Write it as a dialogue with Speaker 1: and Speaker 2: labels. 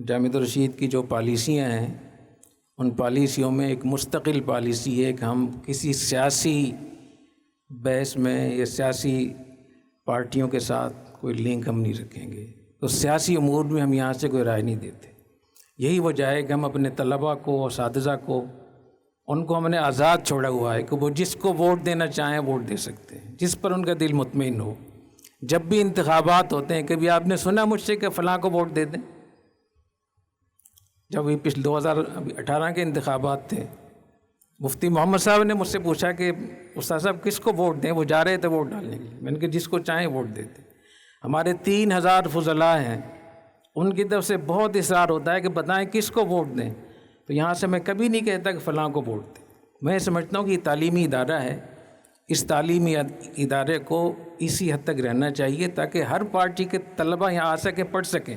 Speaker 1: جامعۃ الرشید کی جو پالیسیاں ہیں ان پالیسیوں میں ایک مستقل پالیسی ہے کہ ہم کسی سیاسی بحث میں یا سیاسی پارٹیوں کے ساتھ کوئی لنک ہم نہیں رکھیں گے، تو سیاسی امور میں ہم یہاں سے کوئی رائے نہیں دیتے۔ یہی وجہ ہے کہ ہم اپنے طلباء کو، اساتذہ کو، ان کو ہم نے آزاد چھوڑا ہوا ہے کہ وہ جس کو ووٹ دینا چاہیں ووٹ دے سکتے ہیں، جس پر ان کا دل مطمئن ہو۔ جب بھی انتخابات ہوتے ہیں، کبھی آپ نے سنا مجھ سے کہ فلاں کو ووٹ دے دیں؟ جب یہ پچھلے 2018 کے انتخابات تھے، مفتی محمد صاحب نے مجھ سے پوچھا کہ استاد صاحب کس کو ووٹ دیں؟ وہ جا رہے تھے ووٹ ڈالنے کے لیے۔ میں نے کہا جس کو چاہیں ووٹ دیتے۔ ہمارے 3000 فضلاء ہیں، ان کی طرف سے بہت اصرار ہوتا ہے کہ بتائیں کس کو ووٹ دیں، تو یہاں سے میں کبھی نہیں کہتا کہ فلاں کو ووٹ دیں۔ میں سمجھتا ہوں کہ یہ تعلیمی ادارہ ہے، اس تعلیمی ادارے کو اسی حد تک رہنا چاہیے تاکہ ہر پارٹی کے طلباء یہاں آ سکیں، پڑھ سکیں۔